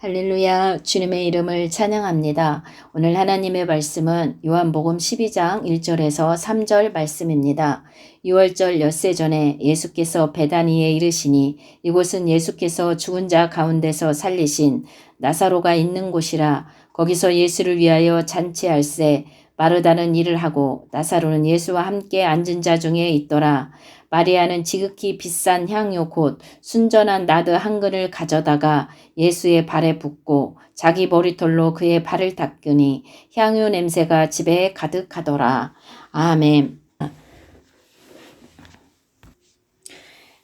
할렐루야, 주님의 이름을 찬양합니다. 오늘 하나님의 말씀은 요한복음 12장 1절에서 3절 말씀입니다. 6월절 엿새 전에 예수께서 베다니에 이르시니 이곳은 예수께서 죽은 자 가운데서 살리신 나사로가 있는 곳이라. 거기서 예수를 위하여 잔치할세 마르다는 일을 하고 나사로는 예수와 함께 앉은 자 중에 있더라. 마리아는 지극히 비싼 향유 곧 순전한 나드 한 근을 가져다가 예수의 발에 붓고 자기 머리털로 그의 발을 닦으니 향유 냄새가 집에 가득하더라. 아멘.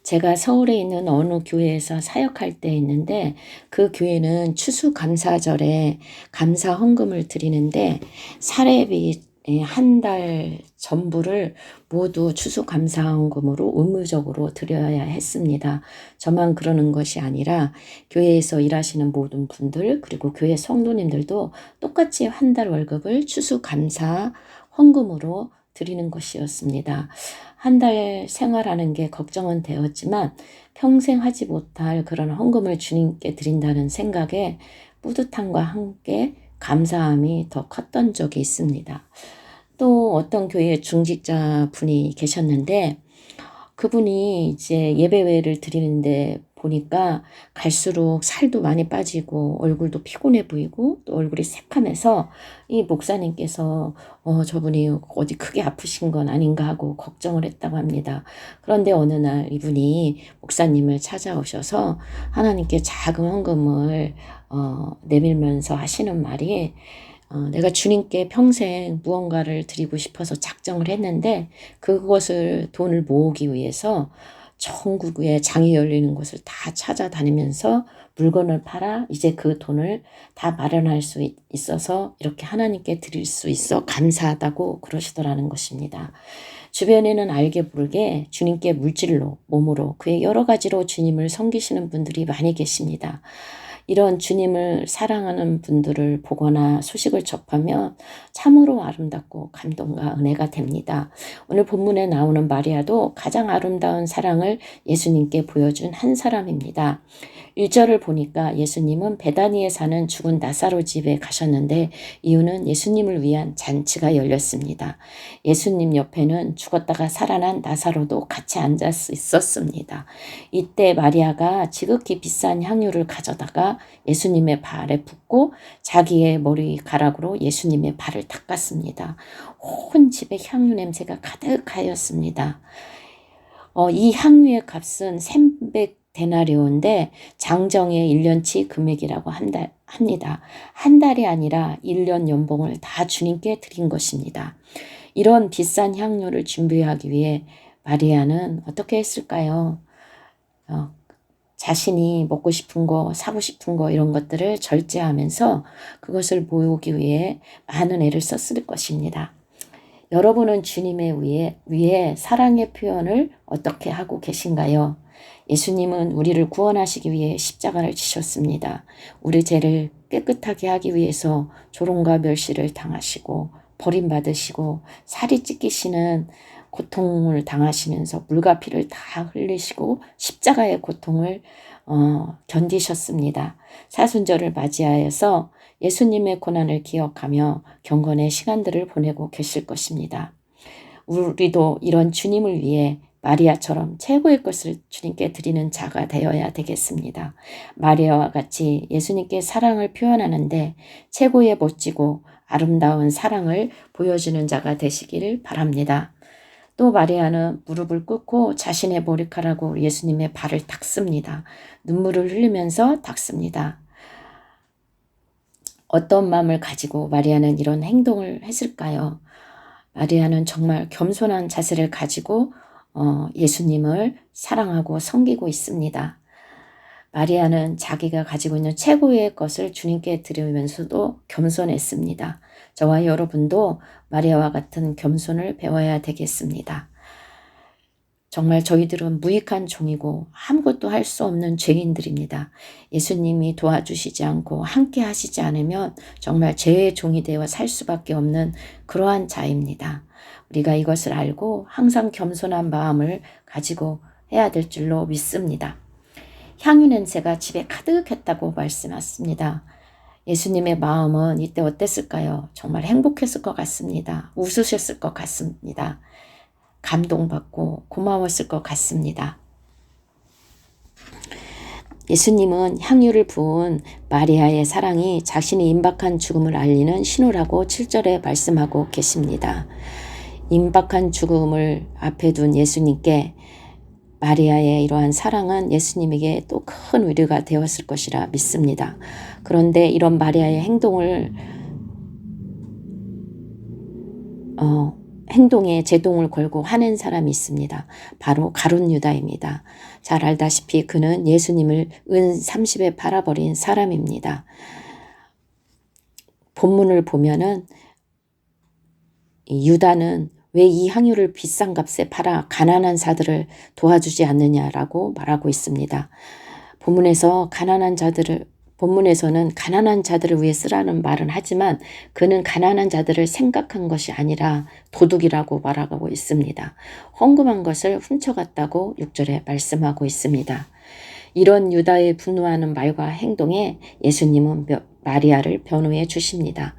제가 서울에 있는 어느 교회에서 사역할 때 있는데 그 교회는 추수감사절에 감사 헌금을 드리는데 사례비 한 달 전부를 모두 추수감사헌금으로 의무적으로 드려야 했습니다. 저만 그러는 것이 아니라 교회에서 일하시는 모든 분들 그리고 교회 성도님들도 똑같이 한 달 월급을 추수감사헌금으로 드리는 것이었습니다. 한 달 생활하는 게 걱정은 되었지만 평생 하지 못할 그런 헌금을 주님께 드린다는 생각에 뿌듯함과 함께 감사함이 더 컸던 적이 있습니다. 또 어떤 교회 중직자 분이 계셨는데 그분이 이제 예배회를 드리는데 보니까 갈수록 살도 많이 빠지고 얼굴도 피곤해 보이고 또 얼굴이 새카매서 이 목사님께서 저분이 어디 크게 아프신 건 아닌가 하고 걱정을 했다고 합니다. 그런데 어느 날 이분이 목사님을 찾아오셔서 하나님께 작은 헌금을 내밀면서 하시는 말이 내가 주님께 평생 무언가를 드리고 싶어서 작정을 했는데 그것을 돈을 모으기 위해서 전국에 장이 열리는 곳을 다 찾아다니면서 물건을 팔아 이제 그 돈을 다 마련할 수 있어서 이렇게 하나님께 드릴 수 있어 감사하다고 그러시더라는 것입니다. 주변에는 알게 모르게 주님께 물질로, 몸으로, 그의 여러 가지로 주님을 섬기시는 분들이 많이 계십니다. 이런 주님을 사랑하는 분들을 보거나 소식을 접하면 참으로 아름답고 감동과 은혜가 됩니다. 오늘 본문에 나오는 마리아도 가장 아름다운 사랑을 예수님께 보여준 한 사람입니다. 1절을 보니까 예수님은 베다니에 사는 죽은 나사로 집에 가셨는데 이유는 예수님을 위한 잔치가 열렸습니다. 예수님 옆에는 죽었다가 살아난 나사로도 같이 앉아 있었습니다. 이때 마리아가 지극히 비싼 향유를 가져다가 예수님의 발에 붓고 자기의 머리카락으로 예수님의 발을 닦았습니다. 온 집에 향유 냄새가 가득하였습니다. 이 향유의 값은 300데나리온인데 장정의 1년치 금액이라고 합니다. 한 달이 아니라 1년 연봉을 다 주님께 드린 것입니다. 이런 비싼 향유를 준비하기 위해 마리아는 어떻게 했을까요? 자신이 먹고 싶은 거, 사고 싶은 거 이런 것들을 절제하면서 그것을 모으기 위해 많은 애를 썼을 것입니다. 여러분은 주님의 위해 사랑의 표현을 어떻게 하고 계신가요? 예수님은 우리를 구원하시기 위해 십자가를 지셨습니다. 우리 죄를 깨끗하게 하기 위해서 조롱과 멸시를 당하시고 버림받으시고 살이 찢기시는 고통을 당하시면서 물과 피를 다 흘리시고 십자가의 고통을 견디셨습니다. 사순절을 맞이하여서 예수님의 고난을 기억하며 경건의 시간들을 보내고 계실 것입니다. 우리도 이런 주님을 위해 마리아처럼 최고의 것을 주님께 드리는 자가 되어야 되겠습니다. 마리아와 같이 예수님께 사랑을 표현하는데 최고의 멋지고 아름다운 사랑을 보여주는 자가 되시기를 바랍니다. 또 마리아는 무릎을 꿇고 자신의 머리카락으로 예수님의 발을 닦습니다. 눈물을 흘리면서 닦습니다. 어떤 마음을 가지고 마리아는 이런 행동을 했을까요? 마리아는 정말 겸손한 자세를 가지고 예수님을 사랑하고 섬기고 있습니다. 마리아는 자기가 가지고 있는 최고의 것을 주님께 드리면서도 겸손했습니다. 저와 여러분도 마리아와 같은 겸손을 배워야 되겠습니다. 정말 저희들은 무익한 종이고 아무것도 할 수 없는 죄인들입니다. 예수님이 도와주시지 않고 함께 하시지 않으면 정말 죄의 종이 되어 살 수밖에 없는 그러한 자입니다. 우리가 이것을 알고 항상 겸손한 마음을 가지고 해야 될 줄로 믿습니다. 향유 냄새가 집에 가득했다고 말씀하십니다. 예수님의 마음은 이때 어땠을까요? 정말 행복했을 것 같습니다. 웃으셨을 것 같습니다. 감동받고 고마웠을 것 같습니다. 예수님은 향유를 부은 마리아의 사랑이 자신이 임박한 죽음을 알리는 신호라고 7절에 말씀하고 계십니다. 임박한 죽음을 앞에 둔 예수님께 마리아의 이러한 사랑은 예수님에게 또 큰 위로가 되었을 것이라 믿습니다. 그런데 이런 마리아의 행동에 제동을 걸고 화낸 사람이 있습니다. 바로 가룟 유다입니다. 잘 알다시피 그는 예수님을 은 30에 팔아버린 사람입니다. 본문을 보면은 유다는 왜 이 향유를 비싼 값에 팔아 가난한 자들을 도와주지 않느냐라고 말하고 있습니다. 본문에서는 가난한 자들을 위해 쓰라는 말은 하지만 그는 가난한 자들을 생각한 것이 아니라 도둑이라고 말하고 있습니다. 헌금한 것을 훔쳐갔다고 6절에 말씀하고 있습니다. 이런 유다의 분노하는 말과 행동에 예수님은 마리아를 변호해 주십니다.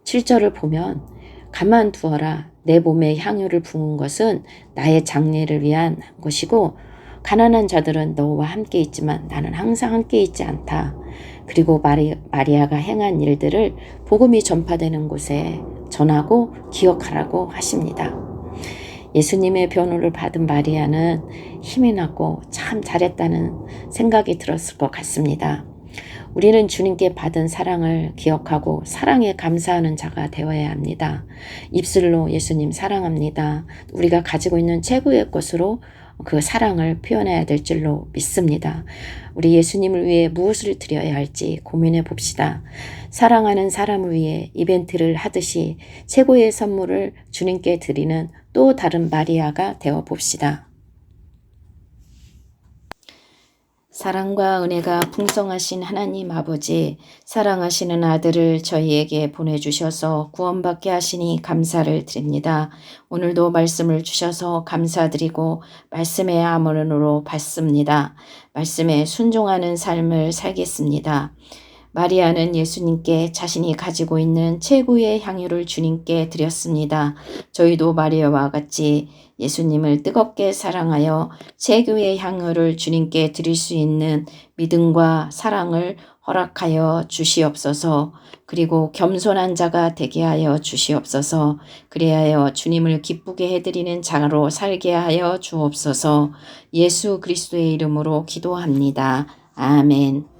7절을 보면 가만두어라. 내 몸에 향유를 부은 것은 나의 장례를 위한 것이고 가난한 자들은 너와 함께 있지만 나는 항상 함께 있지 않다. 그리고 마리아가 행한 일들을 복음이 전파되는 곳에 전하고 기억하라고 하십니다. 예수님의 변호를 받은 마리아는 힘이 났고 참 잘했다는 생각이 들었을 것 같습니다. 우리는 주님께 받은 사랑을 기억하고 사랑에 감사하는 자가 되어야 합니다. 입술로 예수님 사랑합니다. 우리가 가지고 있는 최고의 것으로 그 사랑을 표현해야 될 줄로 믿습니다. 우리 예수님을 위해 무엇을 드려야 할지 고민해 봅시다. 사랑하는 사람을 위해 이벤트를 하듯이 최고의 선물을 주님께 드리는 또 다른 마리아가 되어 봅시다. 사랑과 은혜가 풍성하신 하나님 아버지, 사랑하시는 아들을 저희에게 보내주셔서 구원받게 하시니 감사를 드립니다. 오늘도 말씀을 주셔서 감사드리고 말씀의 아무른으로 받습니다. 말씀에 순종하는 삶을 살겠습니다. 마리아는 예수님께 자신이 가지고 있는 최고의 향유를 주님께 드렸습니다. 저희도 마리아와 같이 예수님을 뜨겁게 사랑하여 최고의 향유를 주님께 드릴 수 있는 믿음과 사랑을 허락하여 주시옵소서. 그리고 겸손한 자가 되게 하여 주시옵소서. 그리하여 주님을 기쁘게 해드리는 자로 살게 하여 주옵소서. 예수 그리스도의 이름으로 기도합니다. 아멘.